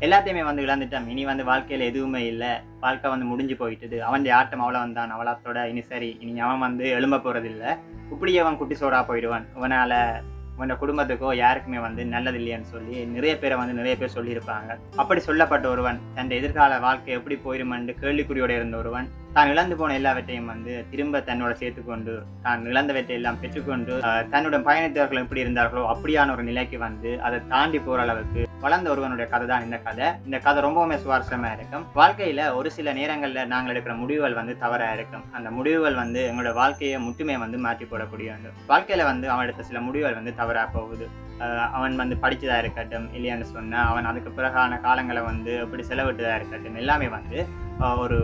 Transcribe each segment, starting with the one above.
எல்லாத்தையுமே வந்து இழந்துட்டான். இனி வந்து வாழ்க்கையில எதுவுமே இல்ல. வாழ்க்கை வந்து முடிஞ்சு போயிட்டுது. அவனுடைய ஆட்டம் அவ்வளவுதான் தான். அவ்வளத்தோட இனி சரி. இனி அவன் வந்து எழும்ப போறதில்ல. இப்படியே அவன் குட்டி சோடா போயிடுவான். இவனால இவனோட குடும்பத்துக்கோ யாருக்குமே வந்து நல்லது இல்லைன்னு சொல்லி நிறைய பேர் சொல்லியிருப்பாங்க. அப்படி சொல்லப்பட்ட ஒருவன் தன் எதிர்கால வாழ்க்கை எப்படி போயிருமென்று கேள்விக்குறியோட இருந்த ஒருவன் தான் இழந்து போன எல்லாவற்றையும் வந்து திரும்ப தன்னோட சேர்த்துக்கொண்டு தான் இழந்தவற்றை எல்லாம் பெற்றுக்கொண்டு தன்னோட பயணித்தவர்கள் எப்படி இருந்தார்களோ அப்படியான ஒரு நிலைக்கு வந்து அதை தாண்டி போற அளவுக்கு வளர்ந்த ஒருவனுடைய கதை தான் இந்த கதை. இந்த கதை ரொம்பவுமே சுவாரஸ்யமா இருக்கும். வாழ்க்கையில ஒரு சில நேரங்கள்ல நாங்கள் எடுக்கிற முடிவுகள் வந்து தவறா இருக்கும். அந்த முடிவுகள் வந்து எங்களோட வாழ்க்கையை முற்றுமே வந்து மாற்றி போடக்கூடிய வாழ்க்கையில வந்து அவன் எடுத்த சில முடிவுகள் வந்து தவறா போகுது. அவன் வந்து படிச்சதா இருக்கட்டும், இல்லையான்னு சொன்னா அவன் அதுக்கு பிறகான காலங்களை வந்து எப்படி செலவிட்டதா இருக்கட்டும், எல்லாமே வந்து ஒரு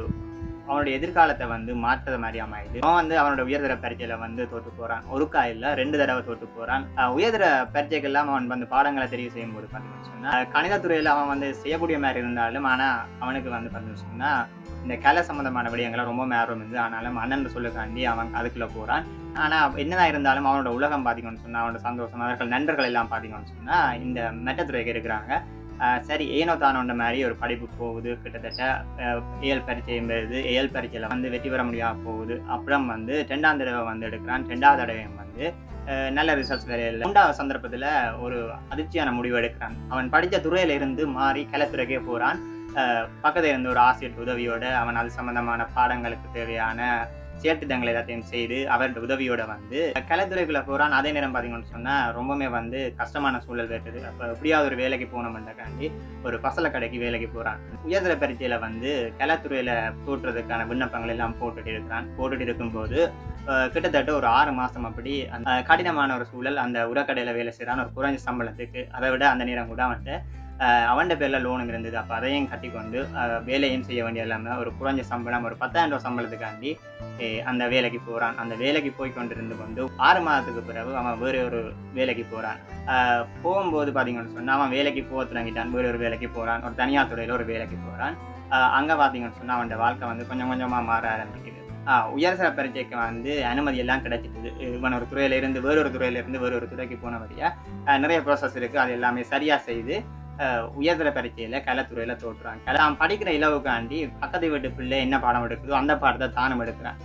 அவனுடைய எதிர்காலத்தை வந்து மாற்றது மாதிரி அமையுது. அவன் வந்து அவனோட உயர்தர பரீட்சையில வந்து தோற்று போறான். ஒருக்கா இல்ல 2 தடவை தோற்று போறான். உயர்தர பரீட்சைக்கெல்லாம் அவன் வந்து பாடங்களை தெரிவு செய்யும் போது பார்த்தீங்கன்னு சொன்னா கணிதத்துறையில அவன் வந்து செய்யக்கூடிய மாதிரி இருந்தாலும் ஆனா அவனுக்கு வந்து பார்த்தீங்கன்னு சொன்னா இந்த கலை சம்பந்தமான விடயங்களை ரொம்ப ஆர்வம் இருந்து ஆனாலும் அண்ணன் சொல்லுக்காண்டி அவன் அதுக்குள்ள போறான். ஆனா என்னதான் இருந்தாலும் அவனோட உலகம் பார்த்தீங்கன்னு சொன்னா அவனோட சந்தோஷம் அவர்கள் நண்பர்கள் எல்லாம் பார்த்தீங்கன்னு சொன்னா இந்த மெட்டத்துறைக்கு இருக்கிறாங்க. சரி ஏனோ தானோன்ற மாதிரி ஒரு படிப்பு போகுது. கிட்டத்தட்ட ஏஎல் பரீட்சையில் வந்து வெற்றி பெற முடியாம போகுது. அப்புறம் வந்து 2ஆம் தடவை வந்து எடுக்கிறான். 2வது தடவையும் வந்து நல்ல ரிசல்ட்ஸ் வேற இல்லை. 3வது சந்தர்ப்பத்தில் ஒரு அதிர்ச்சியான முடிவு எடுக்கிறான். அவன் படித்த துறையில இருந்து மாறி கலைத்துறைக்கே போறான். பக்கத்தில் இருந்த ஒரு ஆசிரியர் உதவியோட அவன் அது சம்பந்தமான பாடங்களுக்கு தேவையான சேர்த்திட்டங்கள் எல்லாத்தையும் செய்து அவருடைய உதவியோட வந்து கலைத்துறைக்குள்ள போறான். அதே நேரம் பார்த்தீங்கன்னு சொன்னா ரொம்பவுமே வந்து கஷ்டமான சூழல் இருக்குது. அப்போ எப்படியாவது ஒரு வேலைக்கு போனோம்ன்றக்காண்டி ஒரு பசல கடைக்கு வேலைக்கு போறான். உயர்தர பரீட்சையில வந்து கலைத்துறையில தோற்றுறதுக்கான விண்ணப்பங்கள் எல்லாம் போட்டுட்டு இருக்கும்போது கிட்டத்தட்ட ஒரு 6 மாசம் அப்படி அந்த கடினமான ஒரு சூழல். அந்த உரக்கடையில வேலை செய்யறான் ஒரு குறைஞ்ச சம்பளத்துக்கு. அதை விட அந்த நேரம் கூட அவன்கிட்ட பேர்ல லோனும் இருந்தது. அப்போ அதையும் கட்டி கொண்டு வேலையும் செய்ய வேண்டிய இல்லாமல் ஒரு குறைஞ்ச சம்பளம் ஒரு 10,000 ரூபாய் சம்பளத்துக்காண்டி அந்த வேலைக்கு போறான். அந்த வேலைக்கு போய் கொண்டிருந்து கொண்டு 6 மாதத்துக்கு பிறகு அவன் வேற ஒரு வேலைக்கு போறான். போகும்போது பார்த்தீங்கன்னு சொன்னா அவன் வேலைக்கு போக தொடங்கிட்டான். வேற ஒரு வேலைக்கு போறான். ஒரு தனியார் துறையில ஒரு வேலைக்கு போறான். அங்க பார்த்தீங்கன்னு சொன்னா அவனோட வாழ்க்கை வந்து கொஞ்சம் கொஞ்சமா மாற ஆரம்பிக்குது. உயர்தர பரீட்சைக்கு வந்து அனுமதி எல்லாம் கிடைச்சிட்டுது. இவன் ஒரு துறையில இருந்து வேறொரு துறைக்கு போன வழியா நிறைய ப்ராசஸ் இருக்கு. அது எல்லாமே சரியா செய்து உயர்தர பரீட்சையில கலைத்துறையில தோற்றுறான். அவன் படிக்கிற இலவுக்காண்டி பக்கத்து வீட்டு பிள்ளை என்ன பாடம் எடுக்குதோ அந்த பாடத்தை தானும் எடுக்கிறான்.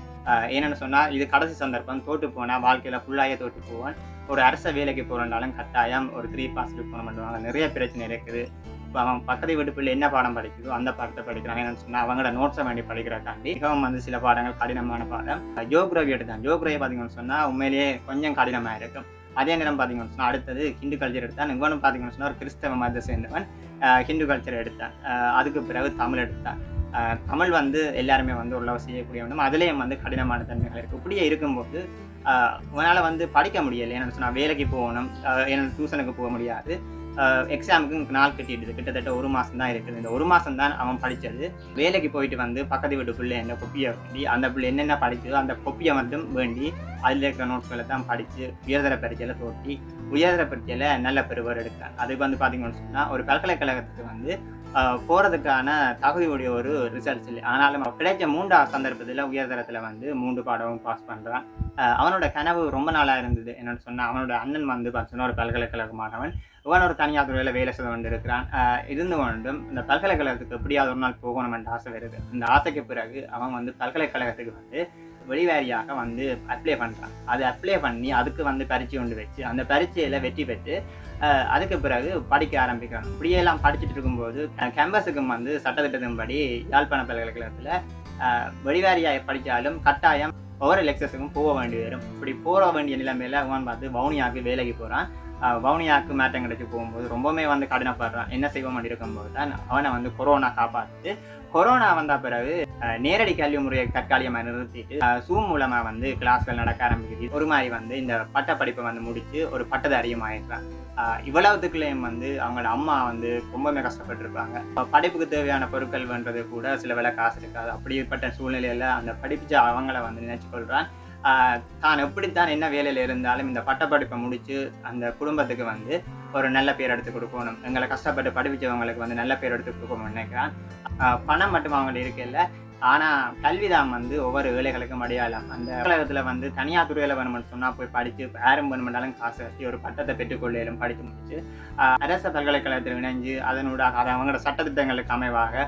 என்னன்னு சொன்னா இது கடைசி சந்தர்ப்பம். தோட்டு போனா வாழ்க்கையில ஃபுல்லாயே தோட்டு போவான். ஒரு அரச வேலைக்கு போறனாலும் கட்டாயம் ஒரு 3 பாஸ் போன பண்ணுவாங்க. நிறைய பிரச்சனை இருக்குது. இப்போ அவன் பக்கத்து வீட்டு பிள்ளை என்ன பாடம் படிக்குதோ அந்த பாடத்தை படிக்கிறான். என்னன்னு சொன்னா அவங்களோட நோட்ஸை வேண்டி படிக்கிறக்காண்டி மிகவும் வந்து சில பாடங்கள் கடினமான பாடம். ஜியோகிராஃபி எடுத்தான். ஜியோகிராஃபி பார்த்தீங்கன்னு சொன்னா உண்மையிலேயே கொஞ்சம் கடினமாக இருக்கும். அதே நேரம் பார்த்தீங்கன்னு சொன்னால் அடுத்தது ஹிந்து கல்ச்சர் எடுத்தான். இவனும் பார்த்தீங்கன்னு சொன்னால் ஒரு கிறிஸ்தவ மதத்தை சேர்ந்தவன். ஹிந்து கல்ச்சர் எடுத்தான். அதுக்கு பிறகு தமிழ் எடுத்தான். தமிழ் வந்து எல்லாருமே வந்து ஓரளவு செய்யக்கூடிய ஒன்றும் அதுலேயும் வந்து கடினமான தன்மைகள் இருக்குது. இப்படியே இருக்கும்போது இவனால் வந்து படிக்க முடியலை. என்னென்னு சொன்னால் வேலைக்கு போகணும், என்ன டியூஷனுக்கு போக முடியாது. எக்ஸாமுக்கு நாள் கட்டிடுது. கிட்டத்தட்ட 1 மாதம் தான் இருக்குது. இந்த 1 மாதம் தான் அவன் படித்தது. வேலைக்கு போயிட்டு வந்து பக்கத்து வீட்டு பிள்ளை என்ன கொப்பியை வேண்டி அந்த பிள்ளை என்னென்ன படித்ததோ அந்த கொப்பியை மட்டும் வேண்டி அதில் இருக்கிற நோட்ஸ்களை தான் படித்து உயர்தர பரீட்சையில் தோற்றி உயர்தர பரீட்சையில் நல்ல பெறுவர் எடுக்கிறான். அது வந்து பார்த்தீங்கன்னு சொன்னால் ஒரு பல்கலைக்கழகத்துக்கு வந்து போகிறதுக்கான தகுதியுடைய ஒரு ரிசல்ட்ஸ் இல்லை. ஆனாலும் கிடைச்ச 3வது சந்தர்ப்பத்தில் உயர்தரத்தில் வந்து 3 பாடமும் பாஸ் பண்ணுறான். அவனோட கனவு ரொம்ப நாளாக இருந்தது. என்னென்னு சொன்னால் அவனோட அண்ணன் வந்து பார்த்தீங்கன்னா ஒரு பல்கலைக்கழக மாணவன். இவன் ஒரு தனியார் துறையில் வேலை செய்து கொண்டு இருக்கிறான். இருந்து கொண்டும் இந்த பல்கலைக்கழகத்துக்கு எப்படியாவது ஒரு நாள் போகணும் என்ற ஆசை வருது. அந்த ஆசைக்கு பிறகு அவன் வந்து பல்கலைக்கழகத்துக்கு வந்து வெளிவாரியாக வந்து அப்ளை பண்ணுறான். அது அப்ளை பண்ணி அதுக்கு வந்து பரீட்சை கொண்டு வச்சு அந்த பரீட்சையில் வெற்றி பெற்று அதுக்கு பிறகு படிக்க ஆரம்பிக்கிறான். இப்படியெல்லாம் படிச்சுட்டு இருக்கும்போது கேம்பஸுக்கும் வந்து சட்டத்திட்டத்தின்படி யாழ்ப்பாண பல்கலைக்கழகத்தில் வெளிவாரியாக படித்தாலும் கட்டாயம் ஒவ்வொரு லெக்சர்ஸுக்கும் போக வேண்டி வரும். இப்படி போக வேண்டிய நிலைமையில அவன் பார்த்து வவுனியாவுக்கு வேலைக்கு போகிறான். வவுனியாவுக்கு மேட்டம் கிடைச்சி போகும்போது ரொம்பவுமே வந்து கடினப்படுறான். என்ன செய்வோம் இருக்கும்போது தான் அவனை வந்து கொரோனா காப்பாற்று. கொரோனா வந்த பிறகு நேரடி கல்வி முறையை தற்காலிகமாக நிறுத்திட்டு சூம் மூலமா வந்து கிளாஸ்கள் நடக்க ஆரம்பிக்குது. ஒரு மாதிரி வந்து இந்த பட்ட படிப்பை வந்து முடிச்சு ஒரு பட்டதாரியும் ஆயிடுறான். இவ்வளவுக்குள்ளேயும் வந்து அவங்களோட அம்மா வந்து ரொம்பவே கஷ்டப்பட்டுருப்பாங்க. படிப்புக்கு தேவையான பொருட்கள் பண்றது கூட சில வேலை காசு இருக்காது. அப்படிப்பட்ட சூழ்நிலையில அந்த படிப்பிச்ச அவங்கள வந்து நினைச்சு கொள்றான். தான் எப்படித்தான் என்ன வேலையில இருந்தாலும் இந்த பட்டப்படிப்பை முடிச்சு அந்த குடும்பத்துக்கு வந்து ஒரு நல்ல பேர் எடுத்து கொடுக்கணும், எங்களை கஷ்டப்பட்டு படிப்பிச்சவங்களுக்கு வந்து நல்ல பேர் எடுத்து கொடுக்கணும்னு நினைக்கிறான். பணம் மட்டும் அவங்கள்ட்ட இருக்கல, ஆனால் கல்விதான் வந்து ஒவ்வொரு ஏழைகளுக்கும் அடையாளம். அந்த உலகத்தில் வந்து தனியார் துறையில் வேணும்னு சொன்னால் போய் படித்து யாரும் வேணுமென்றாலும் காசு கட்டி ஒரு பட்டத்தை பெற்றுக்கொள்ளையிலும் படித்து முடிச்சு அரச பல்கலைக்கழகத்தில் இணைஞ்சு அதனூடாக அது அவங்களோட சட்டத்திட்டங்களுக்கு அமைவாக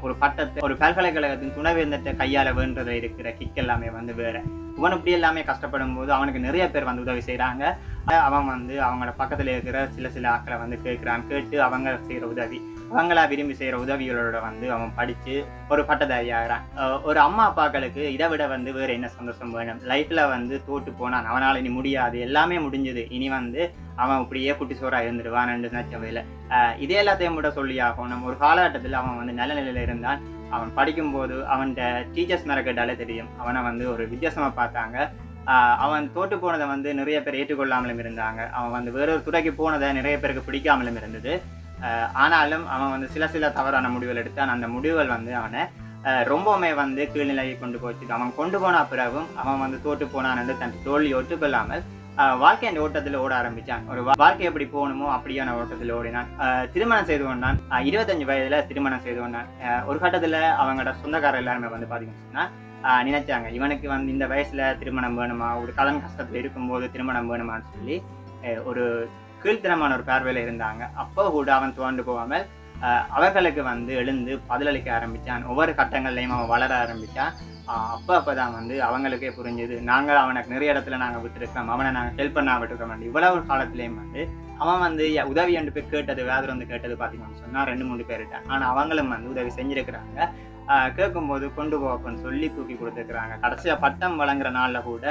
ஒரு பட்டத்தை ஒரு பல்கலைக்கழகத்தின் துணைவேந்தத்தை கையாள வேண்டதில் இருக்கிற கிக் எல்லாமே வந்து வேறு. இவன் இப்படி எல்லாமே கஷ்டப்படும் போது அவனுக்கு நிறைய பேர் வந்து உதவி செய்கிறாங்க. அவன் வந்து அவங்களோட பக்கத்தில் இருக்கிற சில ஆட்களை வந்து கேட்டு அவங்க செய்கிற உதவி, அவங்களா விரும்பி செய்கிற உதவிகளோட வந்து அவன் படித்து ஒரு பட்டதாரி ஆகிறான். ஒரு அம்மா அப்பாக்களுக்கு இதை விட வந்து வேறு என்ன சந்தோஷம் வேணும்? லைஃப்பில் வந்து தோட்டு போனான், அவனால் இனி முடியாது, எல்லாமே முடிஞ்சது, இனி வந்து அவன் இப்படியே குட்டி சோறாக இருந்துடுவான் நினைச்சவையில் இதே எல்லாத்தையும் கூட சொல்லி ஆகணும். ஒரு காலகட்டத்தில் அவன் வந்து நல்ல நிலையில் இருந்தான். அவன் படிக்கும்போது அவன்கிட்ட டீச்சர்ஸ் மேலே கேட்டாலே தெரியும், அவனை வந்து ஒரு வித்தியாசமாக பார்த்தாங்க. அவன் தோட்டு போனதை வந்து நிறைய பேர் ஏற்றுக்கொள்ளாமலும் இருந்தாங்க. அவன் வந்து வேறொரு துறைக்கு போனதை நிறைய பேருக்கு பிடிக்காமலும் இருந்தது. ஆனாலும் அவன் வந்து சில தவறான முடிவுகள் எடுத்தான். அந்த முடிவுகள் வந்து அவனை ரொம்பவுமே வந்து கீழ்நிலையை கொண்டு போச்சு. அவன் கொண்டு போன பிறகும் அவன் வந்து தோட்டு போனான் என்று தன் தோல்வி ஒட்டுக்கொள்ளாமல் வாழ்க்கையின் ஓட்டத்தில் ஓட ஆரம்பித்தான். ஒரு வாழ்க்கை எப்படி போகணுமோ அப்படியான ஓட்டத்தில் ஓடினான். திருமணம் செய்து கொண்டான். 25 வயதுல திருமணம் செய்து கொண்டான். ஒரு கட்டத்தில் அவங்களோட சொந்தக்காரர் எல்லாருமே வந்து பார்த்தீங்கன்னா நினைச்சாங்க, இவனுக்கு வந்து இந்த வயசுல திருமணம் வேணுமா, ஒரு கடன் கஷ்டத்தில் இருக்கும்போது திருமணம் வேணுமான்னு சொல்லி ஒரு கீழ்த்தனமான ஒரு பார்வையில் இருந்தாங்க. அப்போ கூட அவன் துவண்டு போகாமல் அவர்களுக்கு வந்து எழுந்து பதிலளிக்க ஆரம்பித்தான். ஒவ்வொரு கட்டங்கள்லையும் அவன் வளர ஆரம்பித்தான். அப்போதான் வந்து அவங்களுக்கே புரிஞ்சுது, நாங்கள் அவனுக்கு நிறைய இடத்துல நாங்கள் விட்டுருக்கோம், அவனை நாங்கள் ஹெல்ப் பண்ணா விட்டுருக்கோம். இவ்வளவு காலத்துலேயும் வந்து அவன் வந்து உதவி என்று போய் கேட்டது, வேதர் வந்து கேட்டது பார்த்தீங்கன்னு சொன்னால் 2-3 பேர்ட்டான். ஆனால் அவங்களும் வந்து உதவி செஞ்சுருக்கிறாங்க. கேட்கும்போது கொண்டு போப்பன்னு சொல்லி தூக்கி கொடுத்துருக்குறாங்க. கடைசியாக பட்டம் வழங்குற நாளில் கூட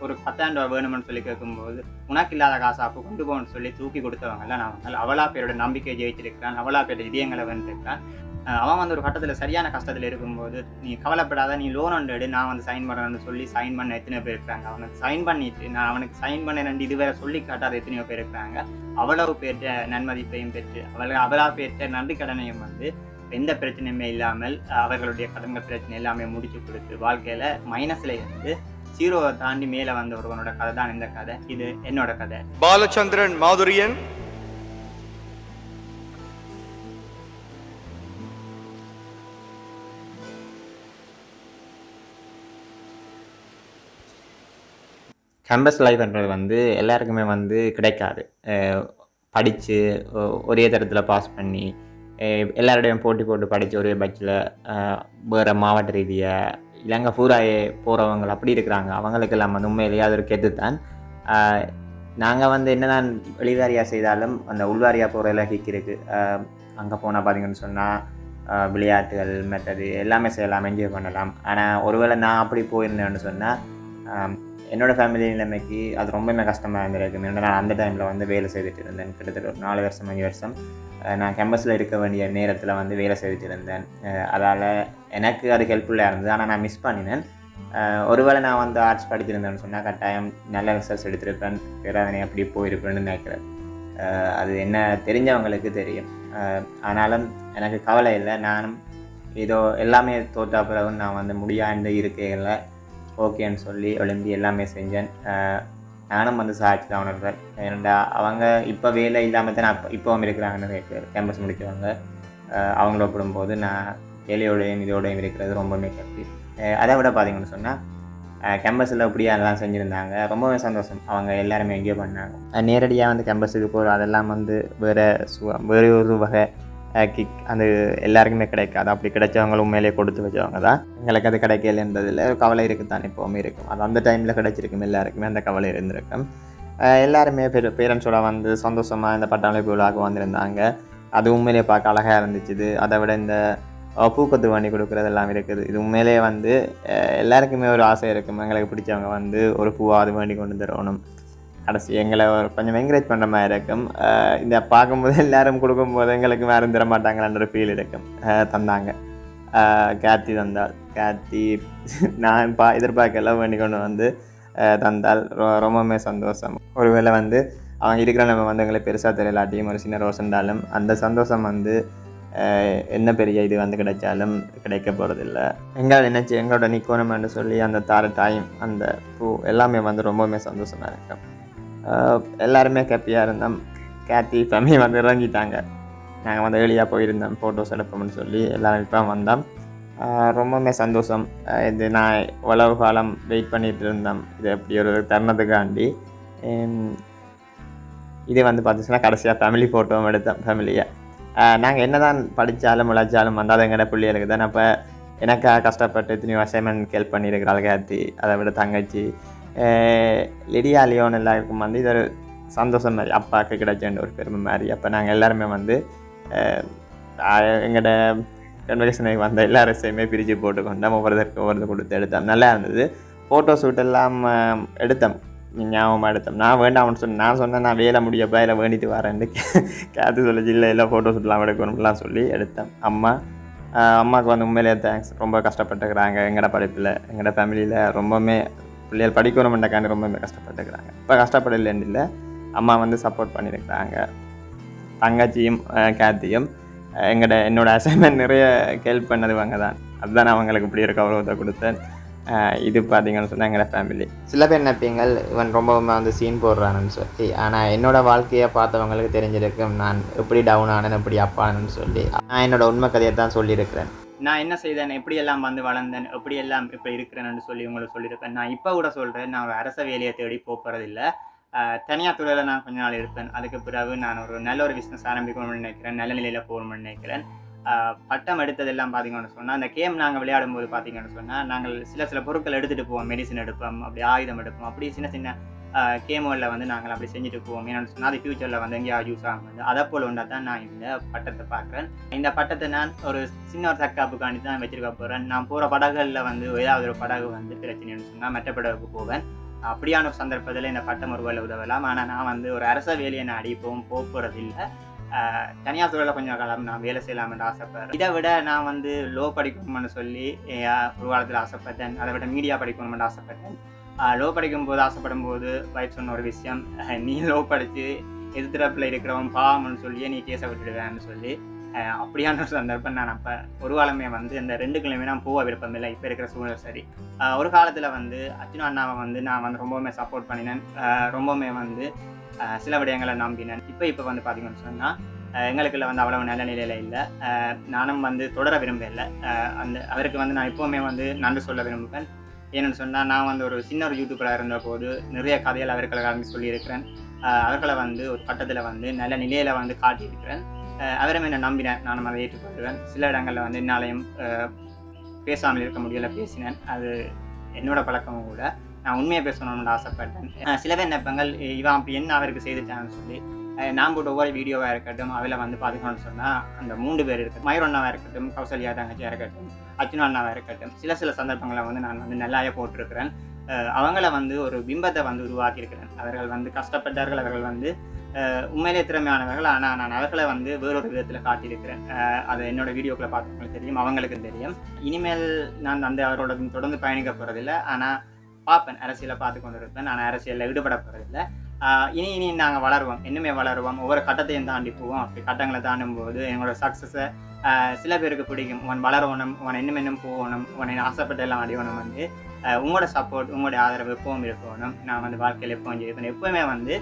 ஒரு 10,000 ரூபா வேணும்னு சொல்லி கேட்கும்போது உனக்கு இல்லாத காசு அப்போ கொண்டு போகணும்னு சொல்லி தூக்கி கொடுத்தவங்கலாம் நான் அவளா பேரோட நம்பிக்கை ஜெயிச்சிருக்கிறான், அவளா பேரோட இதயங்களை வந்துருக்கான். அவன் வந்து ஒரு கட்டத்தில் சரியான கஷ்டத்தில் இருக்கும்போது, நீ கவலைப்படாத, நீ லோன் ஒன்று நான் வந்து சைன் பண்ணணும்னு சொல்லி சைன் பண்ண எத்தனையோ பேர் இருக்கிறாங்க. அவனுக்கு சைன் பண்ணிட்டு நான் அவனுக்கு சைன் பண்ண 2 இதுவரை சொல்லி காட்டாத எத்தனையோ பேர் இருக்கிறாங்க. அவ்வளவு பேர்ட்ட நன்மதிப்பையும் பெற்று அவளா பேர்ட்ட நன்றி கடனையும் வந்து எந்த பிரச்சனையுமே இல்லாமல் அவர்களுடைய கடன்கள் பிரச்சனை எல்லாமே முடிச்சு கொடுத்து வாழ்க்கையில் மைனஸில் இருந்து 0 தாண்டி மேலே வந்த ஒருவனோட கதை தான் இந்த கதை. இது என்னோட கதை. பாலச்சந்திரன் மாதுரியன். கேம்பஸ் லைஃப்ன்றது வந்து எல்லாருக்குமே வந்து கிடைக்காது. படித்து ஒரே தரத்தில் பாஸ் பண்ணி எல்லாரோடையும் போட்டி போட்டு படித்து ஒரே பட்சில் வேறு மாவட்ட ரீதியாக இலங்கை பூராயே போகிறவங்க அப்படி இருக்கிறாங்க. அவங்களுக்கெல்லாம் வந்து உண்மையிலேயே அது ஒரு கெத்துத்தான். நாங்கள் வந்து என்னதான் வெளிவாரியாக செய்தாலும் அந்த உள்வாரியாக போகிற கிக் இருக்குது. அங்கே போனால் பார்த்தீங்கன்னு சொன்னால் விளையாட்டுகள் மற்றது எல்லாமே செய்யலாம், என்ஜாய் பண்ணலாம். ஆனால் ஒருவேளை நான் அப்படி போயிருந்தேன்னு சொன்னால் என்னோடய ஃபேமிலி நிலைமைக்கு அது ரொம்பவுமே கஷ்டமாக இருந்திருக்கு. ஏன்னா நான் அந்த டைமில் வந்து வேலை செய்துட்டு இருந்தேன். கிட்டத்தட்ட ஒரு 4 வருஷம் 5 வருஷம் நான் கேம்பஸில் இருக்க வேண்டிய நேரத்தில் வந்து வேலை செய்துட்டு இருந்தேன். அதால் எனக்கு அது ஹெல்ப்ஃபுல்லாக இருந்தது. ஆனால் நான் மிஸ் பண்ணினேன். ஒருவேளை நான் வந்து ஆர்ட்ஸ் படித்திருந்தேன்னு சொன்னால் கட்டாயம் நல்ல ரிசல்ட்ஸ் எடுத்திருப்பேன், பேராதனை அப்படி போயிருப்பேன்னு நினைக்கிறேன். அது என்ன தெரிஞ்சவங்களுக்கு தெரியும். ஆனாலும் எனக்கு கவலை இல்லை. நானும் ஏதோ எல்லாமே தோற்றா பிறகு நான் வந்து முடியாண்டு இருக்கையில் ஓகேன்னு சொல்லி எழும்பி எல்லாமே செஞ்சேன். நானும் வந்து சாதிச்சு தான் உணர்றேன். ஏன்னா அவங்க இப்போ வேலை இல்லாமல் தான் நான் இப்போவும் இருக்கிறாங்க நிறைய பேர் கேம்பஸ் முடிச்சவங்க. அவங்கள ஒப்பிடும்போது நான் வேலையோடையும் இதோடையும் இருக்கிறது ரொம்பவுமே கல்வி. அதை விட பார்த்தீங்கன்னு சொன்னால் கேம்பஸில் இப்படியே அதெல்லாம் செஞ்சுருந்தாங்க. ரொம்பவே சந்தோஷம். அவங்க எல்லாருமே எங்கேயோ பண்ணாங்க. நேரடியாக வந்து கேம்பஸுக்கு போகிற அதெல்லாம் வந்து வேறு ஒரு வகை கிக் அது எல்லாருக்குமே கிடைக்காது. அப்படி கிடைச்சவங்களும் உண்மையிலே கொடுத்து வச்சவங்க தான். எங்களுக்கு அது கிடைக்கலன்றதில் கவலை இருக்குத்தான், எப்போவுமே இருக்கும். அது அந்த டைமில் கிடைச்சிருக்கும், எல்லாருக்குமே அந்த கவலை இருந்திருக்கும். எல்லாருமே பேரண்ட்ஸோட வந்து சந்தோஷமாக இந்த பட்டாளி விழாவுக்கு வந்திருந்தாங்க. அது உண்மையிலே பார்க்க அழகாக இருந்துச்சு. அதை விட இந்த பூக்கொத்து வண்டி கொடுக்குறது எல்லாம் இருக்குது. இது உண்மையிலே வந்து எல்லாருக்குமே ஒரு ஆசை இருக்கும். எங்களுக்கு பிடிச்சவங்க வந்து ஒரு பூவாது வேண்டி கொண்டு தரணும். கடைசி எங்களை கொஞ்சம் என்கரேஜ் பண்ணுற மாதிரி இருக்கும். இந்த பார்க்கும்போது எல்லோரும் கொடுக்கும்போது எங்களுக்கு வேறு தர மாட்டாங்களான்ற ஃபீல் இருக்கும். தந்தாங்க. கேத்தி தந்தாள். கேத்தி நான் எதிர்பார்க்கல வேண்டி கொண்டு வந்து தந்தால் ரொம்பவுமே சந்தோஷம். ஒருவேளை வந்து அவங்க இருக்கிற நம்ம வந்து எங்களை பெருசாக தெரியலாட்டியும் ஒரு சின்ன ரோசண்டாலும் அந்த சந்தோஷம் வந்து என்ன பெரிய இது வந்து கிடைச்சாலும் கிடைக்க போகிறதில்ல. எங்களோட நிக்கோணம்னு சொல்லி அந்த டைம் அந்த பூ எல்லாமே வந்து ரொம்பவுமே சந்தோஷமாக இருக்கும். எல்லாருமே ஹாப்பியாக இருந்தோம். கேத்தி ஃபேமிலி வந்து இறங்கிட்டாங்க. நாங்கள் வந்து வெளியாக போயிருந்தோம் ஃபோட்டோஸ் எடுப்போம்னு சொல்லி எல்லோரும் இப்போ வந்தோம். ரொம்பவுமே சந்தோஷம். இது நான் இவ்வளவு காலம் வெயிட் பண்ணிகிட்டு இருந்தேன் இது அப்படி ஒரு தருணத்துக்காண்டி. இது வந்து பார்த்துச்சுன்னா கடைசியாக ஃபேமிலி ஃபோட்டோவும் எடுத்தேன் ஃபேமிலியை. நாங்கள் என்ன தான் படித்தாலும் உழைச்சாலும் வந்து அது எங்கள்ட பிள்ளைகளுக்கு தான். அப்போ எனக்காக கஷ்டப்பட்டு எத்தனையோ அசைன்மெண்ட் ஹெல்ப் பண்ணியிருக்கிறாள் கேத்தி, அதை விட தங்கச்சி லிடியா லியோன் எல்லாருக்கும் வந்து இது ஒரு சந்தோஷம் மாதிரி, அப்பாவுக்கு கிடைச்சேன்ற ஒரு பெருமை மாதிரி. அப்போ நாங்கள் எல்லாருமே வந்து எங்களோட கன்வெகேஷனுக்கு வந்த எல்லா ரெஸையுமே பிரித்து போட்டுக்கொண்டோம். ஒவ்வொருத்தருக்கு கொடுத்து எடுத்தோம். நல்லா இருந்தது. ஃபோட்டோ ஷூட் எல்லாம் எடுத்தோம், ஞாபகமாக எடுத்தோம். நான் வேண்டாம்னு நான் சொன்னேன் நான் வேலை முடியப்பா இல்லை வேண்டிட்டு வரேன்னு கேத்து சொல்லிச்சு. இல்லை ஃபோட்டோ ஷூட்லாம் எடுக்கணும்லாம் சொல்லி எடுத்தேன். அம்மாவுக்கு வந்து உண்மையிலேயே தேங்க்ஸ். ரொம்ப கஷ்டப்பட்டுக்கிறாங்க எங்களோட படிப்பில், எங்களோட ஃபேமிலியில் ரொம்பவுமே பிள்ளைகள் படிக்கணுமெண்டக்காண்டி ரொம்பவுமே கஷ்டப்பட்டுக்கிறாங்க. இப்போ கஷ்டப்படலைன்னு இல்லை, அம்மா வந்து சப்போர்ட் பண்ணியிருக்கிறாங்க. தங்கச்சியும் கேத்தியும் என்னோட அசைன்மெண்ட் நிறைய ஹெல்ப் பண்ணது அவங்க தான். அதுதான் அவங்களுக்கு இப்படி ஒரு கௌரவத்தை கொடுத்தேன். இது பார்த்தீங்கன்னு சொன்னால் எங்களோட ஃபேமிலி. சில பேர் நினைப்பீங்கள் இவன் ரொம்பவுமே வந்து சீன் போடுறான்னு சொல்லி. ஆனால் என்னோடய வாழ்க்கையை பார்த்தவங்களுக்கு தெரிஞ்சிருக்கும் நான் எப்படி டவுன் ஆனேன், எப்படி அப்பானு சொல்லி. நான் என்னோடய உண்மை கதையை தான் சொல்லியிருக்கிறேன். நான் என்ன செய்தேன், எப்படியெல்லாம் வந்து வளர்ந்தேன், எப்படியெல்லாம் இப்போ இருக்கிறேன்னு சொல்லி உங்களுக்கு சொல்லியிருப்பேன். நான் இப்போ கூட சொல்கிறேன், நான் ஒரு அரச வேலையை தேடி போகிறதில்லை. தனியார் துறையில் நான் கொஞ்ச நாள் இருப்பேன். அதுக்கு பிறகு நான் ஒரு நல்ல ஒரு பிஸ்னஸ் ஆரம்பிக்கணும்னு நினைக்கிறேன், நல்ல நிலையில் போகணும்னு நினைக்கிறேன். பட்டம் எடுத்ததெல்லாம் பார்த்தீங்கன்னு சொன்னால், அந்த கேம் நாங்கள் விளையாடும் போது பார்த்தீங்கன்னு சொன்னால் நாங்கள் சில பொருட்கள் எடுத்துகிட்டு போவோம். மெடிசன் எடுப்போம், அப்படி ஆயுதம் எடுப்போம், அப்படி சின்ன கேமுகளில் வந்து நாங்கள் அப்படி செஞ்சுட்டு போவோம். ஏன்னு சொன்னால் அது ஃப்யூச்சரில் வந்து எங்கேயாவது யூஸ் ஆகும். அதை போல் ஒன்றா தான் நான் இந்த பட்டத்தை பார்க்குறேன். இந்த பட்டத்தை நான் ஒரு சின்ன ஒரு தற்காப்புக்காண்டி தான் வச்சுருக்க போகிறேன். நான் போகிற படகுகளில் வந்து ஏதாவது ஒரு படகு வந்து பிரச்சனைன்னு சொன்னால் மற்ற படகுக்கு போவேன். அப்படியான ஒரு சந்தர்ப்பத்தில் இந்த பட்டம் ஒரு வேலை உதவலாம். ஆனால் நான் வந்து ஒரு அரச வேலையை நான் அடிப்போம் போகிறது இல்லை. தனியார் துறையில் கொஞ்சம் காலம் நான் வேலை செய்யலாம்னு ஆசைப்படுறேன். இதை விட நான் வந்து லோ படிக்கணும்னு சொல்லி ஒரு காலத்தில் ஆசைப்பட்டேன். அதை விட மீடியா படிக்கணும்னு ஆசைப்பட்டேன். லோ படிக்கும் போது ஆசைப்படும் போது வைஃப் சொன்ன ஒரு விஷயம், நீ லோ படித்து எதிர்த்தரப்பில் இருக்கிறவன் பாவம்னு சொல்லியே நீ கேஸை விட்டுடுவேன்னு சொல்லி. அப்படியான ஒரு சந்தர்ப்பம் நான் அப்போ ஒரு காலமே வந்து இந்த 2 கிழமை நான் போக விருப்பமில்லை. இப்போ இருக்கிற சூழ்நிலை சரி. ஒரு காலத்தில் வந்து அர்ஜுனா அண்ணாவை வந்து நான் வந்து ரொம்பவுமே சப்போர்ட் பண்ணினேன். ரொம்பவுமே வந்து சில விடயங்களை நம்பினேன். இப்போ வந்து பார்த்தீங்கன்னு சொன்னால் எங்களுக்குள்ள வந்து அவ்வளவு நல்ல நிலையில் இல்லை. நானும் வந்து தொடர விரும்பலை. அவருக்கு வந்து நான் எப்போவுமே வந்து நன்றி சொல்ல விரும்புவேன். ஏன்னு சொன்னால் நான் வந்து ஒரு சின்ன ஒரு யூடியூபராக இருந்த போது நிறைய கதைகள் அவர்களுக்காக சொல்லியிருக்கிறேன். அவர்களை வந்து ஒரு கட்டத்தில் வந்து நல்ல நிலையில் வந்து காட்டியிருக்கிறேன். அவரும் என்னை நம்பினேன், நானும் அதை ஏற்றுக்கொள்வேன். சில இடங்களில் வந்து என்னாலையும் பேசாமல் இருக்க முடியலை, பேசினேன். அது என்னோட பழக்கமும் கூட. நான் உண்மையை பேசணும்னு ஆசைப்பட்டேன். சில பேர் நினைப்பாங்கள் இவன் அப்படி என்ன அவருக்கு செய்துட்டான்னு சொல்லி. நான் போட்ட ஒவ்வொரு வீடியோவாக இருக்கட்டும், அதில் வந்து பார்த்துக்கணும்னு சொன்னால் அந்த 3 பேர் இருக்கட்டும், மயூர் அண்ணாவாக இருக்கட்டும், கௌசல்யா தங்கச்சியாக இருக்கட்டும், அர்ஜுனா அண்ணாவாக இருக்கட்டும், சில சந்தர்ப்பங்களை வந்து நான் வந்து நல்லாவே போட்டிருக்கிறேன். அவங்கள வந்து ஒரு பிம்பத்தை வந்து உருவாக்கியிருக்கிறேன். அவர்கள் வந்து கஷ்டப்பட்டார்கள், அவர்கள் வந்து உண்மையிலே திறமையானவர்கள். ஆனால் நான் அவர்களை வந்து வேறொரு விதத்தில் காட்டியிருக்கிறேன். அது என்னோட வீடியோக்களை பார்த்தவங்களுக்கு தெரியும், அவங்களுக்கும் தெரியும். இனிமேல் நான் வந்து அவரோட தொடர்ந்து பயணிக்க போகிறதில்லை. ஆனால் பார்ப்பேன், அரசியலை பார்த்து கொண்டு இருப்பேன். நான் அரசியலில் ஈடுபட போகிறதில்லை. இனி நாங்கள் வளருவோம், இன்னுமே வளருவோம், ஒவ்வொரு கட்டத்தையும் தாண்டி போவோம். அப்படி கட்டங்களை தாண்டும் போது எங்களோட சக்ஸஸை சில பேருக்கு பிடிக்கும். உன் வளரணும், உன் இன்னும் போகணும், உன்னை ஆசைப்பட்டு எல்லாம் அடையணும். வந்து உங்களோட சப்போர்ட், உங்களுடைய ஆதரவு எப்பவும் இருக்கணும். நான் வந்து வாழ்க்கையில் எப்பவும் ஜெயிப்பேன். எப்பவுமே வந்து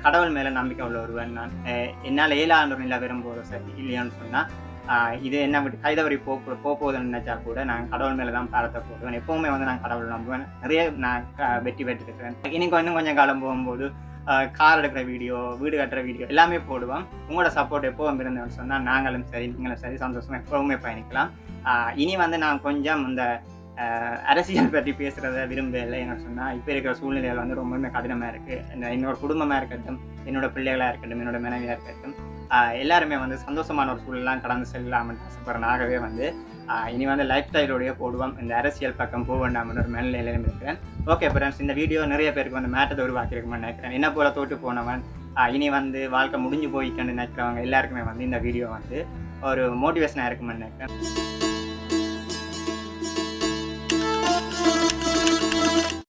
கடவுள் மேலே நம்பிக்கை உள்ள ஒருவன் நான். என்னால் ஏழாண்டு நிலை வரும்போது சரி இல்லையான்னு சொன்னால் இது என்ன விட்டு கைதவறி போகுதுன்னு நினச்சா கூட நான் கடவுள் மேலே தான் பாரத்தை போடுவேன். எப்போவுமே வந்து நான் கடவுள் நம்புவேன். நிறைய நான் வெற்றி பெற்றிருக்கிறேன். இன்னும் கொஞ்சம் காலம் போகும்போது கார் எடுக்கிற வீடியோ, வீடு கட்டுற வீடியோ எல்லாமே போடுவோம். உங்களோட சப்போர்ட் எப்போவும் இருந்தேன்னு சொன்னால் நாங்களும் சரி நீங்களும் சரி சந்தோஷமாக எப்போவுமே பயணிக்கலாம். இனி வந்து நான் கொஞ்சம் இந்த அரசியல் பற்றி பேசுகிறத விரும்பலை. என்ன சொன்னால் இப்போ இருக்கிற சூழ்நிலைகள் வந்து ரொம்பவுமே கடினமாக இருக்குது. என்னோட குடும்பமாக இருக்கட்டும், என்னோட பிள்ளைகளாக இருக்கட்டும், என்னோட மனைவியாக இருக்கட்டும், எல்லாருமே வந்து சந்தோஷமான ஒரு சூழலாம் கடந்து செல்லலாம்னு ஆசைப்படுறனாகவே வந்து இனி வந்து லைஃப் ஸ்டைலோடைய போடுவோம். இந்த அரசியல் பக்கம் போக வேண்டாம்னு ஒரு மேல்நிலையிலும் இருக்கிறேன். ஓகே ஃப்ரெண்ட்ஸ், இந்த வீடியோ நிறைய பேருக்கு வந்து மேட்டத்தை உருவாக்கியிருக்குமென்னு நினைக்கிறேன். என்ன போல தோற்று போனவன் இனி வந்து வாழ்க்கை முடிஞ்சு போய்க்கன்னு நினைக்கிறவங்க எல்லாருக்குமே வந்து இந்த வீடியோ வந்து ஒரு மோட்டிவேஷனாக இருக்குமென்னு நினைக்கிறேன்.